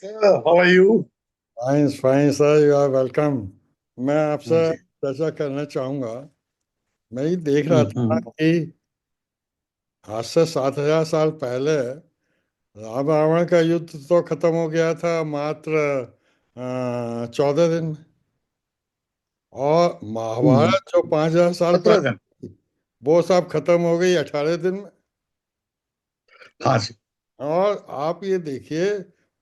How are you? Fine fine sir, you are welcome. मैं आपसे जी। चर्चा करना चाहूँगा। मैं ये देख रहा हम्म, था कि आज से 7,000 साल पहले राम रावण का युद्ध तो खत्म हो गया था मात्र 14 दिन में। और हम्म। महाभारत जो 5,000 साल 17 दिन। पहले थी, वो सब खत्म हो गई 18 दिन में। हाँ जी। और आप ये देखिए,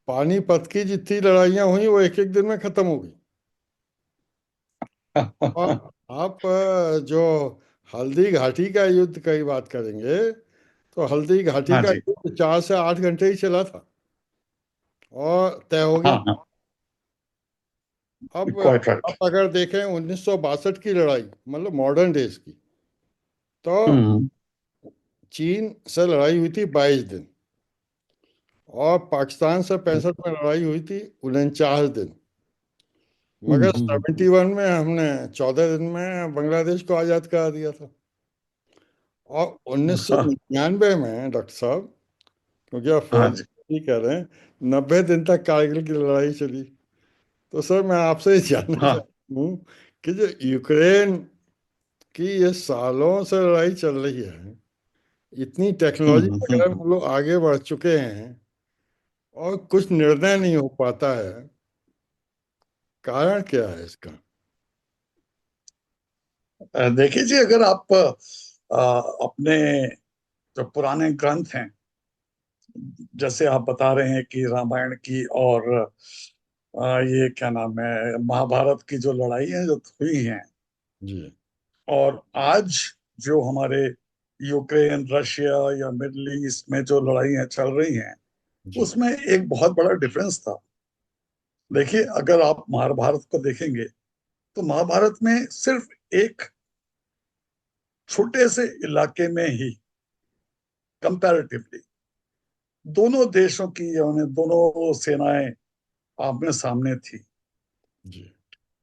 पानीपत की जितनी लड़ाइयाँ हुई वो एक एक दिन में खत्म हो गई। और आप जो हल्दी घाटी का युद्ध की बात करेंगे, तो हल्दी घाटी हाँ का जी। युद्ध 4 से 8 घंटे ही चला था और तय हो गया। हाँ हाँ। अब क्वाइट राइट। आप अगर देखें 1962 की लड़ाई, मतलब मॉडर्न डेज की, तो हम्म। चीन से लड़ाई हुई थी 22 दिन, और पाकिस्तान से 65 में लड़ाई हुई थी 49 दिन। हम्म। मगर 71 में हमने 14 दिन में बांग्लादेश को आज़ाद करा दिया था। और उन्नीस सौ हाँ। निन्यानवे में डॉक्टर साहब, क्योंकि आप हाँ फोन जी। ही कर रहे हैं, 90 दिन तक कारगिल की लड़ाई चली। तो सर मैं आपसे ये जानना हाँ। चाहता हूँ कि जो यूक्रेन की ये सालों से लड़ाई चल रही है, इतनी टेक्नोलॉजी वगैरह में हम लोग आगे बढ़ चुके हैं और कुछ निर्णय नहीं हो पाता है, कारण क्या है इसका? देखिए जी, अगर आप अपने जो पुराने ग्रंथ हैं, जैसे आप बता रहे हैं कि रामायण की और ये क्या नाम है, महाभारत की जो लड़ाई है जो हुई हैं, जी और आज जो हमारे यूक्रेन, रशिया या मिडल ईस्ट में जो लड़ाइयाँ चल रही हैं, जी उसमें एक बहुत बड़ा डिफरेंस था। देखिए, अगर आप महाभारत को देखेंगे तो महाभारत में सिर्फ एक छोटे से इलाके में ही कंपैरेटिवली दोनों देशों की, यानी दोनों सेनाएं आमने सामने थी। जी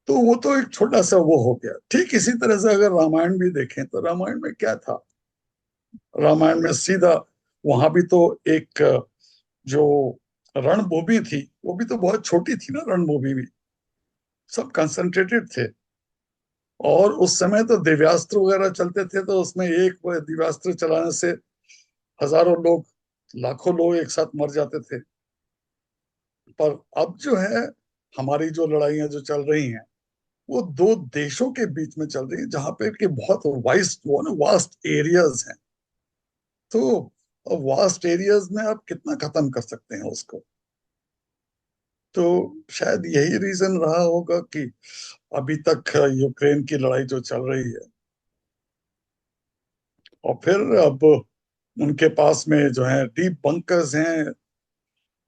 तो वो तो एक छोटा सा वो हो गया। ठीक इसी तरह से अगर रामायण भी देखें तो रामायण में क्या था? रामायण में सीधा वहां भी तो एक जो रणभूमि थी वो भी तो बहुत छोटी थी ना, रणभूमि भी सब कंसंट्रेटेड थे। और उस समय तो दिव्यास्त्र वगैरह चलते थे, तो उसमें एक दिव्यास्त्र चलाने से हजारों लोग, लाखों लोग एक साथ मर जाते थे। पर अब जो है, हमारी जो लड़ाइयां जो चल रही हैं वो दो देशों के बीच में चल रही है, जहां पे कि बहुत वाइस्ट वो ना वास्ट एरियाज हैं। तो वास्ट एरियाज में आप कितना खत्म कर सकते हैं उसको? तो शायद यही रीजन रहा होगा कि अभी तक यूक्रेन की लड़ाई जो चल रही है। और फिर अब उनके पास में जो है डीप बंकर्स हैं,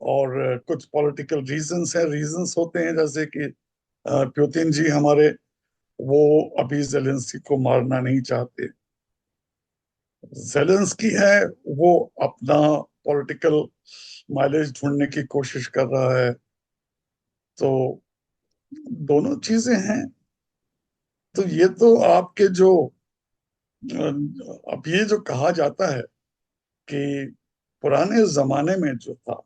और कुछ पॉलिटिकल रीजंस हैं, रीजंस होते हैं, जैसे कि पुतिन जी हमारे, वो अभी जेलेंस्की को मारना नहीं चाहते। जेलेंस्की है, वो अपना पॉलिटिकल माइलेज ढूंढने की कोशिश कर रहा है। तो दोनों चीजें हैं। तो ये तो आपके जो अब ये जो कहा जाता है कि पुराने जमाने में जो था,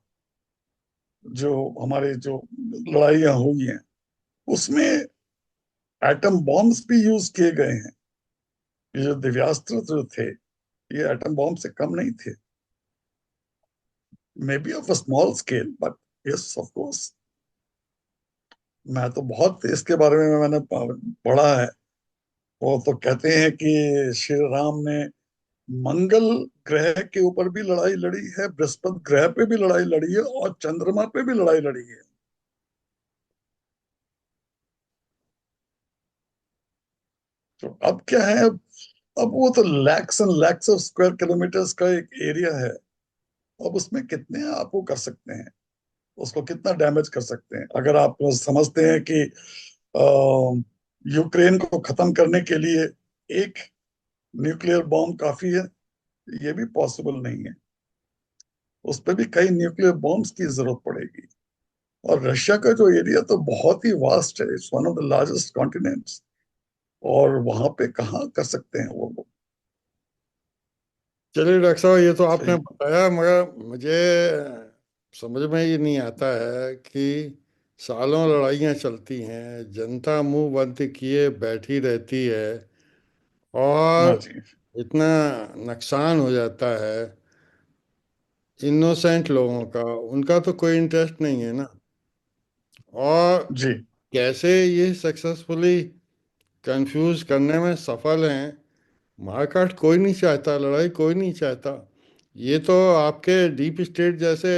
जो हमारे जो लड़ाइयाँ हुई हैं, उसमें एटम बॉम्ब्स भी यूज किए गए हैं। ये जो दिव्यास्त्र जो थे, ये एटम बॉम्ब से कम नहीं थे। May be of a small scale, but yes of course. मैं तो बहुत इसके बारे में मैंने पढ़ा है। वो तो कहते हैं कि श्री राम ने मंगल ग्रह के ऊपर भी लड़ाई लड़ी है, बृहस्पति ग्रह पे भी लड़ाई लड़ी है, और चंद्रमा पे भी लड़ाई लड़ी है। तो अब क्या है, अब वो तो lakhs and lakhs of square kilometres का एक एरिया है। अब उसमें कितने आप वो कर सकते हैं, उसको कितना डैमेज कर सकते हैं? अगर आप समझते हैं कि यूक्रेन को खत्म करने के लिए एक न्यूक्लियर बॉम्ब काफी है, ये भी पॉसिबल नहीं है। उस पर भी कई न्यूक्लियर बॉम्ब्स की जरूरत पड़ेगी। और रशिया का जो एरिया तो बहुत ही वास्ट है, it's one of the largest continents. और वहां पे कहाँ कर सकते हैं वो लोग? चलिए डॉक्टर साहब, ये तो आपने सही। बताया, मगर मुझे समझ में ये नहीं आता है कि सालों लड़ाइयाँ चलती हैं, जनता मुंह बंद किए बैठी रहती है, हाँ और जी। इतना नुकसान हो जाता है इनोसेंट लोगों का। उनका तो कोई इंटरेस्ट नहीं है ना। और जी। कैसे ये सक्सेसफुली कंफ्यूज करने में सफल हैं। मारकाट कोई नहीं चाहता, लड़ाई कोई नहीं चाहता। ये तो आपके डीप स्टेट जैसे।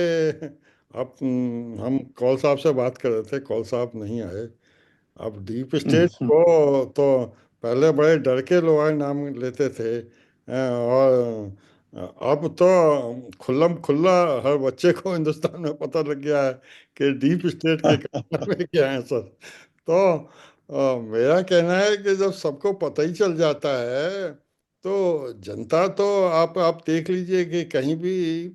आप हम कौल साहब से बात कर रहे थे, कौल साहब नहीं आए। अब डीप स्टेट हम्म। को तो पहले बड़े डर के लोग नाम लेते थे, और अब तो खुल्लम खुल्ला हर बच्चे को हिंदुस्तान में पता लग गया है कि डीप स्टेट के कारनामे क्या हैं सर। तो मेरा कहना है कि जब सबको पता ही चल जाता है, तो जनता तो आप देख लीजिए कि कहीं भी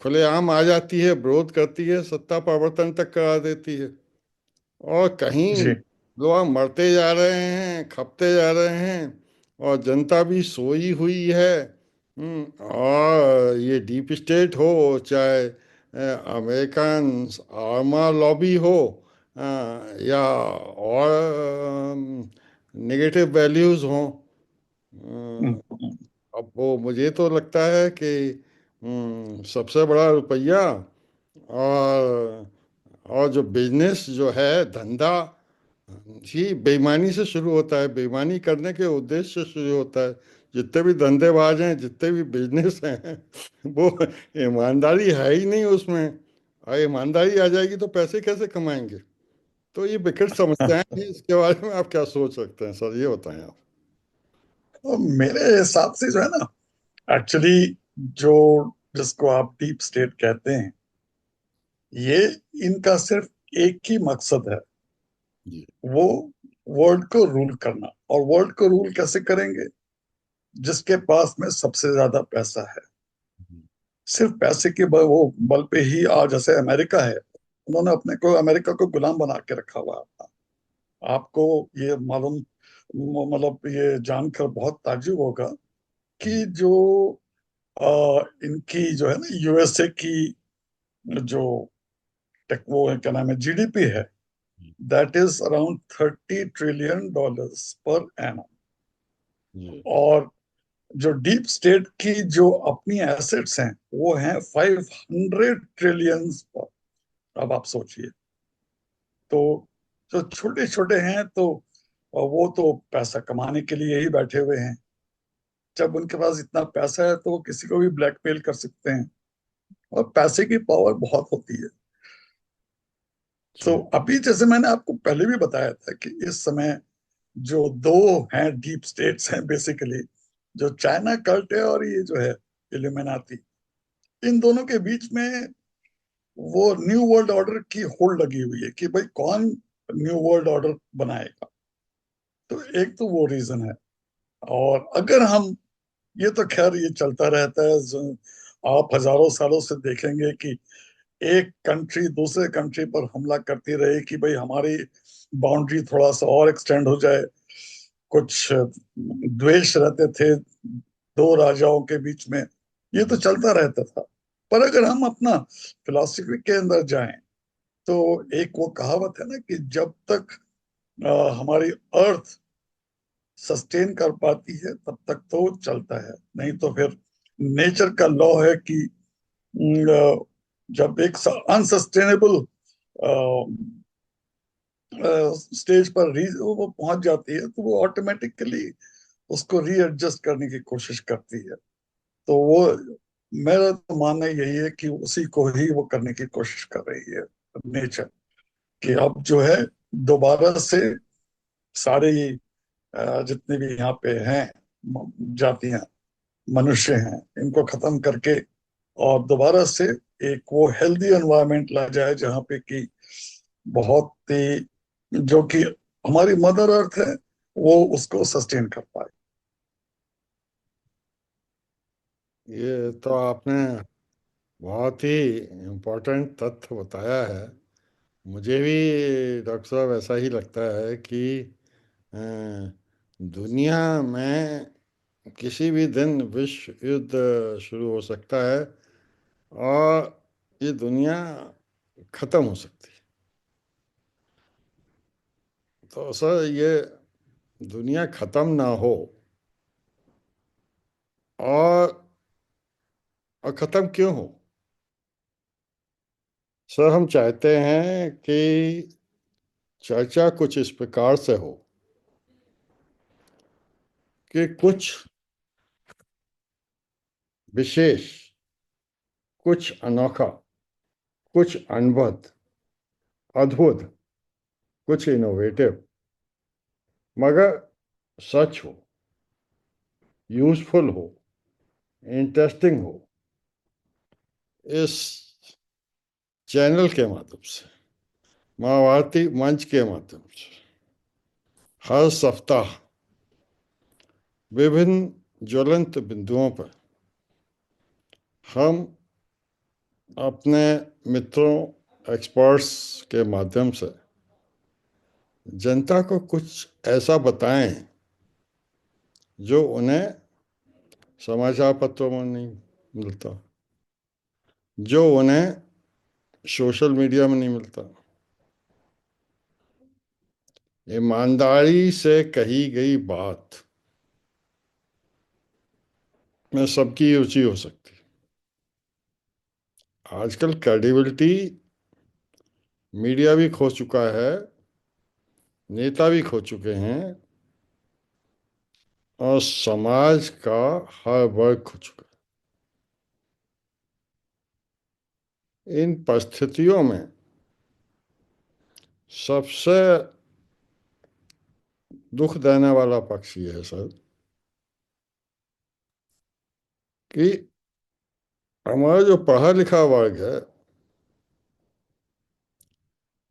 खुलेआम आ जाती है, विरोध करती है, सत्ता प्रवर्तन तक करा देती है। और कहीं जी। लोग मरते जा रहे हैं, खपते जा रहे हैं, और जनता भी सोई हुई है। और ये डीप स्टेट हो, चाहे अमेरिकन आर्मा लॉबी हो, या और नेगेटिव वैल्यूज हों। हम्म। अब वो मुझे तो लगता है कि सबसे बड़ा रुपया, और जो बिजनेस जो है, धंधा ही बेईमानी से शुरू होता है, बेईमानी करने के उद्देश्य से शुरू होता है। जितने भी धंधेबाज हैं, जितने भी बिजनेस हैं, वो ईमानदारी है ही नहीं उसमें। और ईमानदारी आ जाएगी तो पैसे कैसे कमाएंगे? तो ये विकट समस्याएं हैं। इसके बारे में आप क्या सोच सकते हैं सर, ये बताएं आप। तो मेरे हिसाब से जो है ना, एक्चुअली जो जिसको आप डीप स्टेट कहते हैं, ये इनका सिर्फ एक ही मकसद है, जी। वो वर्ल्ड को रूल करना। और वर्ल्ड को रूल कैसे करेंगे? जिसके पास में सबसे ज्यादा पैसा है। सिर्फ पैसे के वो बल पे ही आज जैसे अमेरिका है, उन्होंने अपने को अमेरिका को गुलाम बना के रखा हुआ है। आपको ये मालूम, मतलब ये जानकर बहुत ताज्जुब होगा कि जो इनकी जो है ना, यूएसए की जो टेक वो है, क्या नाम है, जीडीपी है, that is around $30 trillion per annum. जी। और जो डीप स्टेट की जो अपनी एसेट्स हैं, वो हैं 500 ट्रिलियन पर। अब आप सोचिए। तो जो छोटे छोटे हैं, तो वो तो पैसा कमाने के लिए ही बैठे हुए हैं। जब उनके पास इतना पैसा है तो वो किसी को भी ब्लैकमेल कर सकते हैं, और पैसे की पावर बहुत होती है। तो जी। अभी जैसे मैंने आपको पहले भी बताया था कि इस समय जो दो हैं डीप स्टेट्स हैं बेसिकली, जो चाइना कल्ट है और ये जो है इल्यूमिनाती, इन दोनों के बीच में वो न्यू वर्ल्ड ऑर्डर की होड़ लगी हुई है कि भाई कौन न्यू वर्ल्ड ऑर्डर बनाएगा। तो एक तो वो रीजन है। और अगर हम, ये तो खैर ये चलता रहता है, आप हजारों सालों से देखेंगे कि एक कंट्री दूसरे कंट्री पर हमला करती रही कि भाई हमारी बाउंड्री थोड़ा सा और एक्सटेंड हो जाए। कुछ द्वेष रहते थे दो राजाओं के बीच में, ये तो चलता रहता था। पर अगर हम अपना फिलॉसफी के अंदर जाएं, तो एक वो कहावत है ना कि जब तक हमारी अर्थ सस्टेन कर पाती है तब तक तो चलता है, नहीं तो फिर नेचर का लॉ है कि जब एक अनसस्टेनेबल स्टेज पर वो पहुंच जाती है, तो वो ऑटोमेटिकली उसको रीएडजस्ट करने की कोशिश करती है। तो वो, मेरा तो मानना यही है कि उसी को ही वो करने की कोशिश कर रही है नेचर, कि अब जो है दोबारा से सारे जितने भी यहाँ पे हैं जातियां, मनुष्य हैं, इनको खत्म करके और दोबारा से एक वो हेल्दी एनवायरनमेंट ला जाए जहाँ पे कि बहुत ही, जो कि हमारी मदर अर्थ है, वो उसको सस्टेन कर पाए। ये तो आपने बहुत ही इम्पोर्टेंट तथ्य बताया है। मुझे भी डॉक्टर साहब ऐसा ही लगता है कि अ, दुनिया में किसी भी दिन विश्व युद्ध शुरू हो सकता है। और ये दुनिया खत्म हो सकती है। तो सर ये दुनिया खत्म ना हो, और खत्म क्यों हो? सर हम चाहते हैं कि चर्चा कुछ इस प्रकार से हो कि कुछ विशेष, कुछ अनोखा, कुछ अनवद, अद्भुत, कुछ इनोवेटिव, मगर सच हो, यूजफुल हो, इंटरेस्टिंग हो, इस चैनल के माध्यम से, महाभारती मंच के माध्यम से हर सप्ताह विभिन्न ज्वलंत बिंदुओं पर हम अपने मित्रों, एक्सपर्ट्स के माध्यम से जनता को कुछ ऐसा बताएं जो उन्हें समाचार पत्रों में नहीं मिलता, जो उन्हें सोशल मीडिया में नहीं मिलता। ईमानदारी से कही गई बात में सबकी रुचि हो सकती है। आजकल क्रेडिबिलिटी मीडिया भी खो चुका है, नेता भी खो चुके हैं, और समाज का हर वर्ग खो चुका है। इन परिस्थितियों में सबसे दुख देने वाला पक्ष ये है सर कि हमारा जो पढ़ा लिखा वर्ग है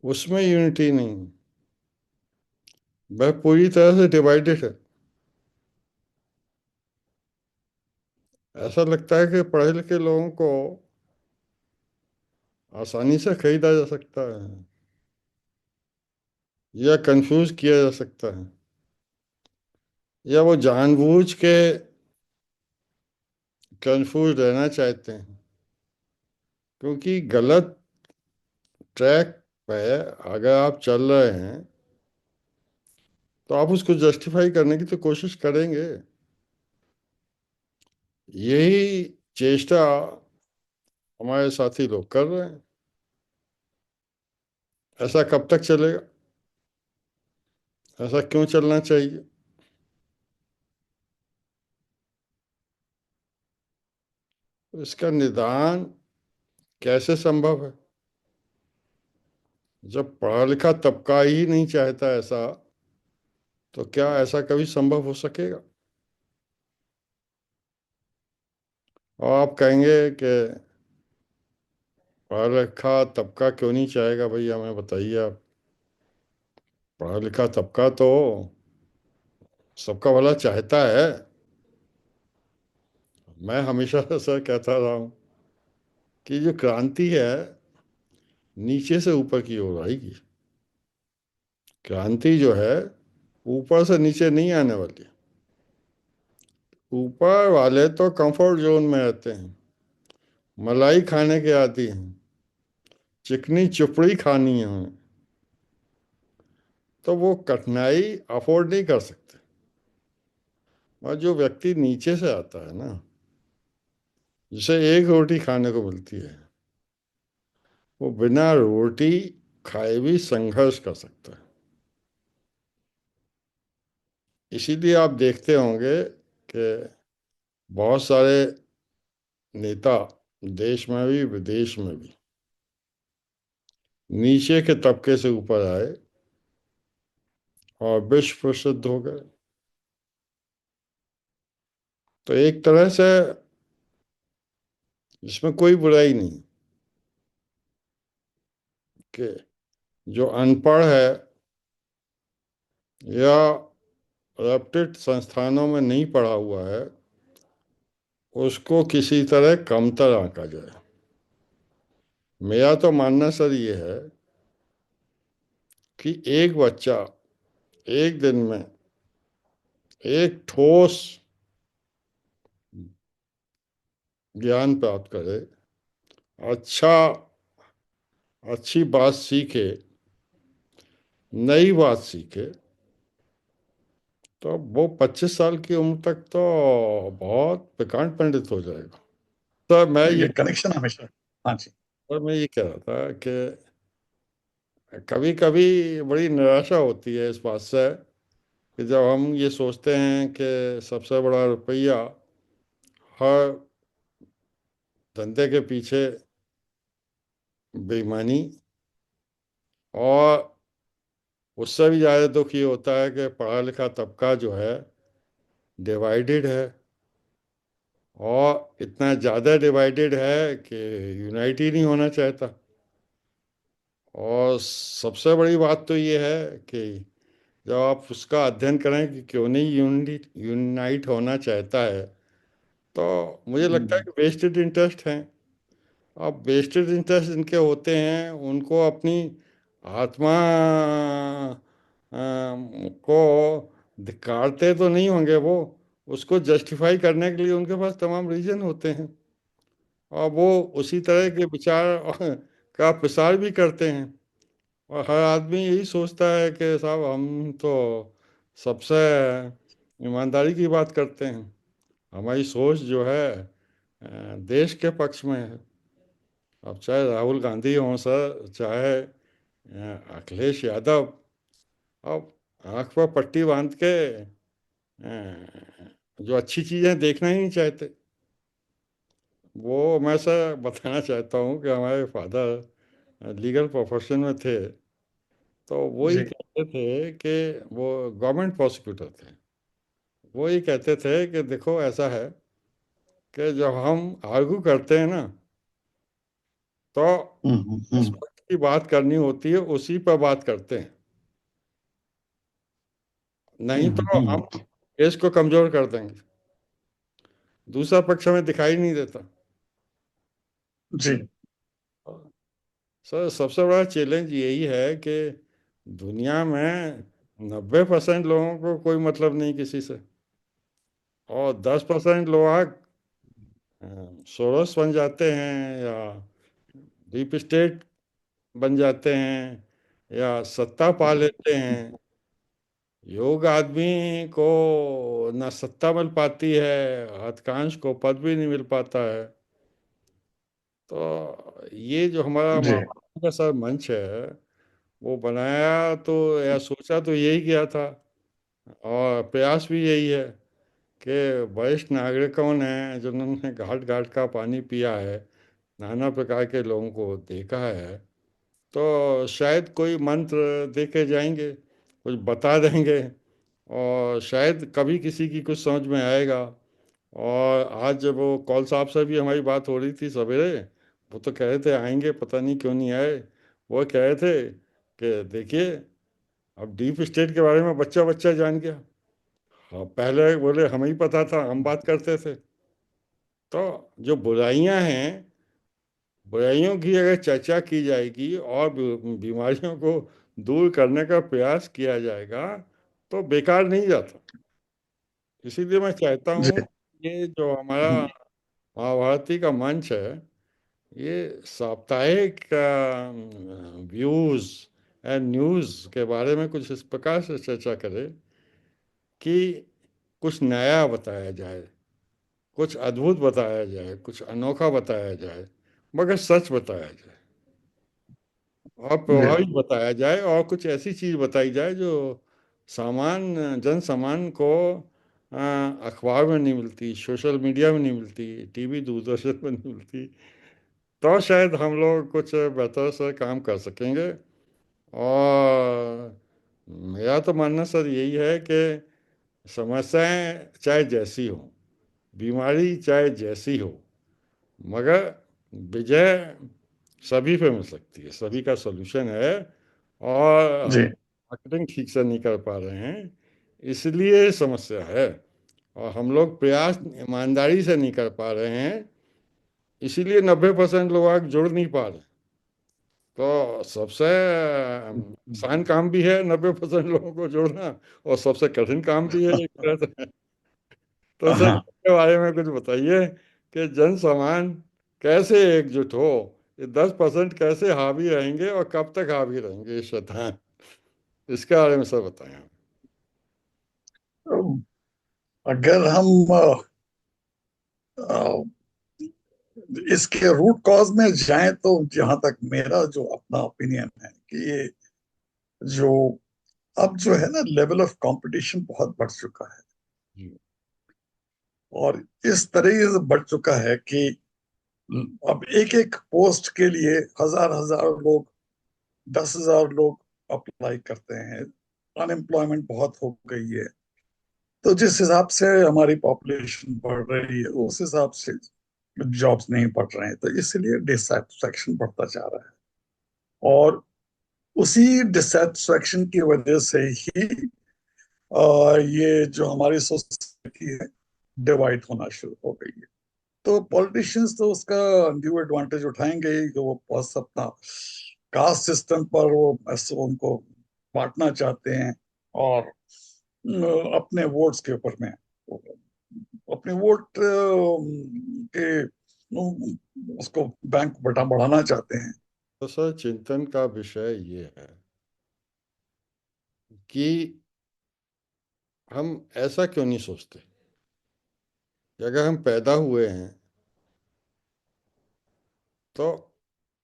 उसमें यूनिटी नहीं, वह पूरी तरह से डिवाइडेड है। ऐसा लगता है कि पढ़े लिखे लोगों को आसानी से खरीदा जा सकता है या कंफ्यूज किया जा सकता है, या वो जानबूझ के कंफ्यूज रहना चाहते हैं, क्योंकि गलत ट्रैक पे अगर आप चल रहे हैं तो आप उसको जस्टिफाई करने की तो कोशिश करेंगे। यही चेष्टा हमारे साथी लोग कर रहे हैं। ऐसा कब तक चलेगा? ऐसा क्यों चलना चाहिए? इसका निदान कैसे संभव है? जब पढ़ा लिखा तबका ही नहीं चाहता ऐसा, तो क्या ऐसा कभी संभव हो सकेगा? और आप कहेंगे कि पढ़ा लिखा तबका क्यों नहीं चाहेगा? भैया हमें बताइए आप। पढ़ा लिखा तबका तो सबका भला चाहता है। मैं हमेशा से कहता रहा हूँ कि जो क्रांति है नीचे से ऊपर की ओर आएगी। क्रांति जो है ऊपर से नीचे नहीं आने वाली। ऊपर वाले तो कंफर्ट जोन में रहते हैं, मलाई खाने के आती हैं, चिकनी चुपड़ी खानी है उन्हें, तो वो कठिनाई अफोर्ड नहीं कर सकते। और जो व्यक्ति नीचे से आता है ना, जिसे एक रोटी खाने को मिलती है, वो बिना रोटी खाए भी संघर्ष कर सकता है। इसीलिए आप देखते होंगे कि बहुत सारे नेता देश में भी विदेश में भी नीचे के तबके से ऊपर आए और विश्व प्रसिद्ध हो गए। तो एक तरह से इसमें कोई बुराई नहीं कि जो अनपढ़ है या रेप्यूटेड संस्थानों में नहीं पढ़ा हुआ है उसको किसी तरह कमतर आंका जाए। मेरा तो मानना सर ये है कि एक बच्चा एक दिन में एक ठोस ज्ञान प्राप्त करे, अच्छा, अच्छी बात सीखे, नई बात सीखे, तो वो 25 साल की उम्र तक तो बहुत प्रकांड पंडित हो जाएगा। तो ये कनेक्शन हमेशा। हाँ जी। मैं ये कह रहा था कि कभी कभी बड़ी निराशा होती है इस बात से कि जब हम ये सोचते हैं कि सबसे बड़ा रुपया हर धंधे के पीछे बेईमानी, और उससे भी ज़्यादा दुख ये होता है कि पढ़ा लिखा तबका जो है डिवाइडेड है, और इतना ज़्यादा डिवाइडेड है कि यूनाइट ही नहीं होना चाहता। और सबसे बड़ी बात तो ये है कि जब आप उसका अध्ययन करें कि क्यों नहीं यूनाइट होना चाहता है, तो मुझे लगता है हम्म, कि वेस्टेड इंटरेस्ट हैं। अब वेस्टेड इंटरेस्ट इनके होते हैं, उनको अपनी आत्मा को धिक्कारते तो नहीं होंगे वो, उसको जस्टिफाई करने के लिए उनके पास तमाम रीजन होते हैं, और वो उसी तरह के विचार का प्रसार भी करते हैं। और हर आदमी यही सोचता है कि साहब हम तो सबसे ईमानदारी की बात करते हैं, हमारी सोच जो है देश के पक्ष में है। अब चाहे राहुल गांधी हों सर, चाहे अखिलेश यादव, अब आंख पर पट्टी बांध के जो अच्छी चीजें देखना ही नहीं चाहते। वो मैं सर बताना चाहता हूँ कि हमारे फादर लीगल प्रोफेशन में थे, तो वो ही जी। कहते थे कि वो गवर्नमेंट प्रोसिक्यूटर थे, वो ही कहते थे कि देखो ऐसा है कि जब हम आर्गू करते हैं ना, तो जिस हम्म। वक्त की बात करनी होती है उसी पर बात करते हैं, नहीं तो हम हम्म। केस को कमजोर कर देंगे, दूसरा पक्ष हमें दिखाई नहीं देता। जी। सर सबसे बड़ा चैलेंज यही है कि दुनिया में 90% लोगों को कोई मतलब नहीं किसी से, और 10% लोग सोरस बन जाते हैं, या डीप स्टेट बन जाते हैं, या सत्ता पा लेते हैं। योग आदमी को न सत्ता मिल पाती है, अधिकांश को पद भी नहीं मिल पाता है। तो ये जो हमारा जी। महाभारत का सर मंच है, वो बनाया तो या सोचा तो यही किया था, और प्रयास भी यही है कि वरिष्ठ नागरिकों ने जिन्होंने घाट घाट का पानी पिया है, नाना प्रकार के लोगों को देखा है, तो शायद कोई मंत्र दे के जाएंगे, कुछ बता देंगे, और शायद कभी किसी की कुछ समझ में आएगा। और आज जब वो कौल साहब से भी हमारी बात हो रही थी सवेरे, वो तो कह रहे थे आएंगे, पता नहीं क्यों नहीं आए। वो कह रहे थे कि देखिए, अब डीप स्टेट के बारे में बच्चा बच्चा जान गया। हाँ, पहले बोले हमें ही पता था, हम बात करते थे। तो जो बुराइयां हैं, बुराइयों की अगर चर्चा की जाएगी और बीमारियों को दूर करने का प्रयास किया जाएगा, तो बेकार नहीं जाता। इसीलिए मैं चाहता जी। हूँ ये जो हमारा हम्म, महाभारती का मंच है, ये साप्ताहिक व्यूज एंड न्यूज के बारे में कुछ इस प्रकार से चर्चा करे कि कुछ नया बताया जाए, कुछ अद्भुत बताया जाए, कुछ अनोखा बताया जाए, मगर सच बताया जाए, और जी। प्रभावित बताया जाए, और कुछ ऐसी चीज बताई जाए जो सामान्य जन सामान्य को अखबार में नहीं मिलती, सोशल मीडिया में नहीं मिलती, टीवी दूरदर्शन में नहीं मिलती। तो शायद हम लोग कुछ बेहतर से काम कर सकेंगे। और मेरा तो मानना सर यही है कि समस्याएं चाहे जैसी हो, बीमारी चाहे जैसी हो, मगर विजय सभी पे मिल सकती है, सभी का सलूशन है। और जी। हम मार्केटिंग ठीक से नहीं कर पा रहे हैं, इसलिए समस्या है। और हम लोग प्रयास ईमानदारी से नहीं कर पा रहे हैं, इसीलिए 90% लोग आग जुड़ नहीं पा रहे। तो सबसे आसान काम भी है 90% लोगों को जोड़ना, और सबसे कठिन काम भी है एक तरह से। तो सर हाँ। इसके बारे में कुछ बताइए कि जन सामान कैसे एकजुट हो? ये 10% कैसे हावी रहेंगे और कब तक हावी रहेंगे ये शैतान? इसके बारे में सब बताएं आप। अगर हम अ, इसके रूट कॉज में जाएं तो जहां तक मेरा जो अपना ओपिनियन है कि ये जो अब जो है ना लेवल ऑफ कंपटीशन बहुत बढ़ चुका है, जी। और इस तरह से बढ़ चुका है कि अब एक एक पोस्ट के लिए हजार हजार लोग, 10,000 लोग अप्लाई करते हैं। अनएम्प्लॉयमेंट बहुत हो गई है। तो जिस हिसाब से हमारी पॉपुलेशन बढ़ रही है उस हिसाब से जॉब्स नहीं बढ़ रहे हैं, तो इसलिए डिसैटिस्फैक्शन बढ़ता जा रहा है। और उसी डिसैटिस्फैक्शन की वजह से ही ये जो हमारी सोसाइटी है डिवाइड होना शुरू हो गई है। तो पॉलिटिशियंस तो उसका ड्यू एडवांटेज उठाएंगे ही कि वो बस अपना कास्ट सिस्टम पर वो ऐसे उनको बांटना चाहते हैं, और अपने वोट्स के ऊपर में अपने वोट के उसको बैंक बढ़ाना चाहते हैं। तो सर चिंतन का विषय ये है कि हम ऐसा क्यों नहीं सोचते कि अगर हम पैदा हुए हैं तो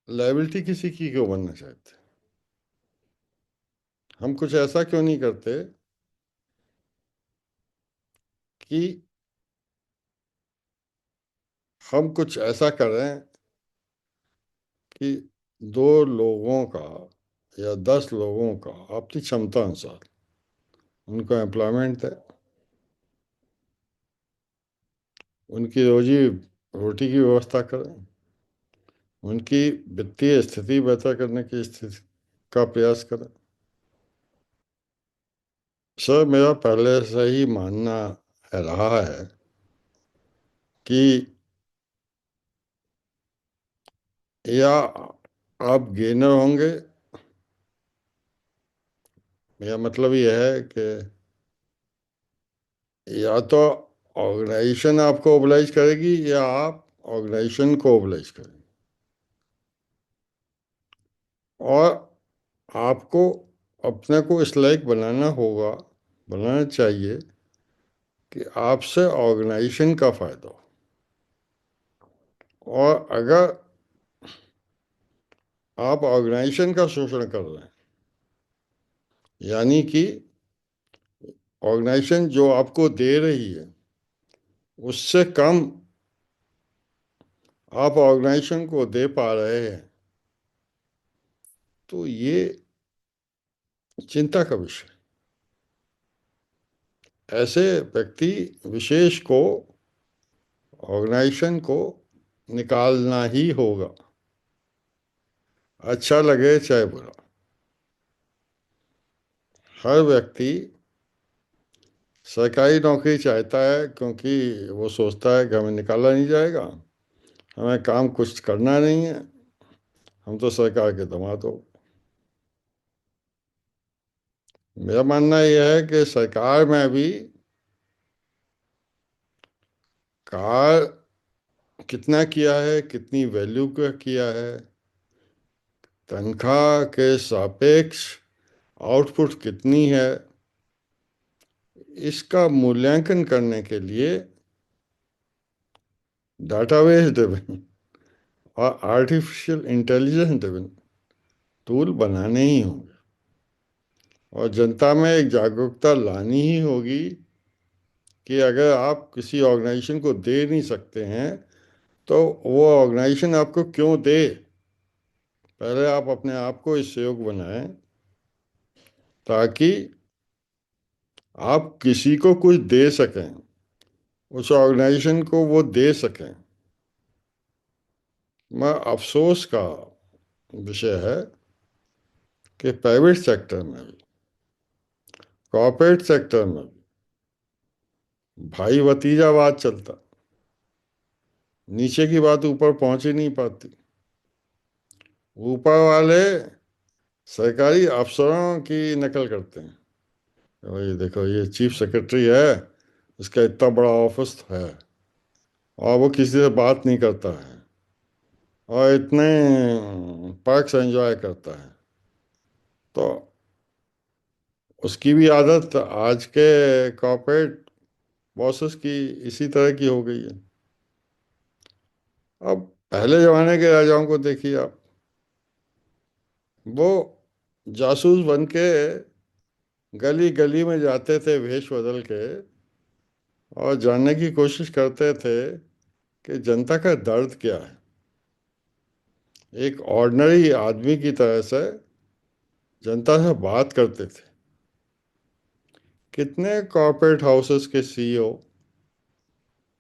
लायबिलिटी किसी की क्यों बनना चाहते? हम कुछ ऐसा क्यों नहीं करते कि हम कुछ ऐसा करें कि 2 लोगों का या 10 लोगों का अपनी क्षमता अनुसार उनको एम्प्लॉयमेंट दें, उनकी रोजी रोटी की व्यवस्था करें, उनकी वित्तीय स्थिति बेहतर करने की स्थिति का प्रयास करें। सर मेरा पहले से ही मानना रहा है कि या आप गेनर होंगे, मेरा मतलब यह है कि या तो ऑर्गेनाइजेशन आपको ओबलाइज करेगी या आप ऑर्गेनाइजेशन को ओबलाइज करेंगे। और आपको अपने को इस लायक बनाना होगा, बनाना चाहिए कि आपसे ऑर्गेनाइजेशन का फायदा हो। और अगर आप ऑर्गेनाइजेशन का शोषण कर रहे हैं, यानी कि ऑर्गेनाइजेशन जो आपको दे रही है उससे कम आप ऑर्गेनाइजेशन को दे पा रहे हैं, तो ये चिंता का विषय है। ऐसे व्यक्ति विशेष को ऑर्गेनाइजेशन को निकालना ही होगा, अच्छा लगे चाहे बुरा। हर व्यक्ति सरकारी नौकरी चाहता है क्योंकि वो सोचता है कि हमें निकाला नहीं जाएगा, हमें काम कुछ करना नहीं है, हम तो सरकार के दामाद हो। मेरा मानना यह है कि सरकार में भी कार कितना किया है, कितनी वैल्यू का किया है, तनख्वाह के सापेक्ष आउटपुट कितनी है, इसका मूल्यांकन करने के लिए डाटाबेस ड्रिवन और आर्टिफिशियल इंटेलिजेंस ड्रिवन टूल बनाने ही होंगे। और जनता में एक जागरूकता लानी ही होगी कि अगर आप किसी ऑर्गेनाइजेशन को दे नहीं सकते हैं तो वो ऑर्गेनाइजेशन आपको क्यों दे। पहले आप अपने आप को इससे योग्य बनाएं ताकि आप किसी को कुछ दे सकें, उस ऑर्गेनाइजेशन को वो दे सकें। मैं अफसोस का विषय है कि प्राइवेट सेक्टर में भी, कॉर्पोरेट सेक्टर में भी भाई भतीजावाद चलता, नीचे की बात ऊपर पहुंच ही नहीं पाती। ऊपर वाले सरकारी अफसरों की नकल करते हैं, भाई देखो ये चीफ सेक्रेटरी है, इसका इतना बड़ा ऑफिस है और वो किसी से बात नहीं करता है, और इतने पर्क्स एंजॉय करता है, तो उसकी भी आदत आज के कॉर्पोरेट बॉसेस की इसी तरह की हो गई है। अब पहले जमाने के राजाओं को देखिए आप, वो जासूस बन के गली गली में जाते थे वेश बदल के, और जानने की कोशिश करते थे कि जनता का दर्द क्या है, एक ऑर्डिनरी आदमी की तरह से जनता से बात करते थे। कितने कॉर्पोरेट हाउसेस के सीईओ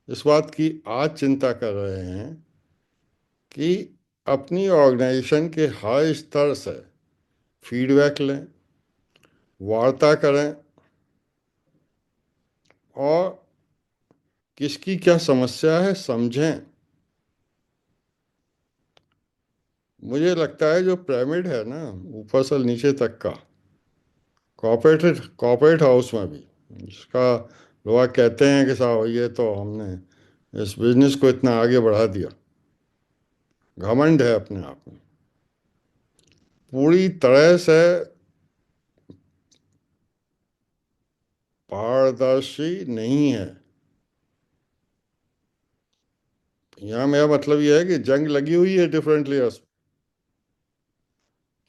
इस बात की आज चिंता कर रहे हैं कि अपनी ऑर्गेनाइजेशन के हर स्तर से फीडबैक लें, वार्ता करें, और किसकी क्या समस्या है समझें। मुझे लगता है जो पिरामिड है ना, ऊपर से नीचे तक का, कॉर्पोरेट हाउस में भी, जिसका लोग कहते हैं कि साहब ये तो हमने इस बिजनेस को इतना आगे बढ़ा दिया, घमंड है अपने आप में, पूरी तरह से पारदर्शी नहीं है। यहाँ मेरा मतलब ये है कि जंग लगी हुई है different layers,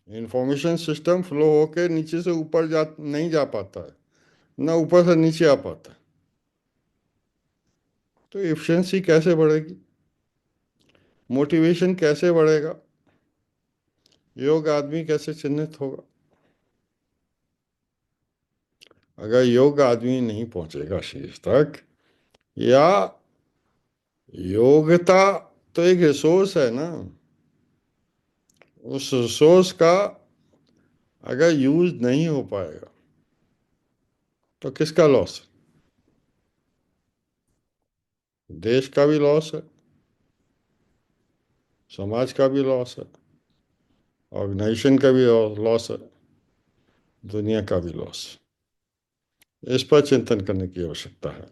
information system flow होके नीचे से ऊपर जा नहीं जा पाता है, ना ऊपर से नीचे आ पाता है। तो एफिशिएंसी कैसे बढ़ेगी, मोटिवेशन कैसे बढ़ेगा, योग आदमी कैसे चिन्हित होगा? अगर योग आदमी नहीं पहुंचेगा शीर्ष तक, या योग्यता तो एक रिसोर्स है ना, उस रिसोर्स का अगर यूज नहीं हो पाएगा तो किसका लॉस? देश का भी लॉस है, समाज का भी लॉस है, ऑर्गेनाइजेशन का भी लॉस है, दुनिया का भी लॉस। इस पर चिंतन करने की आवश्यकता है।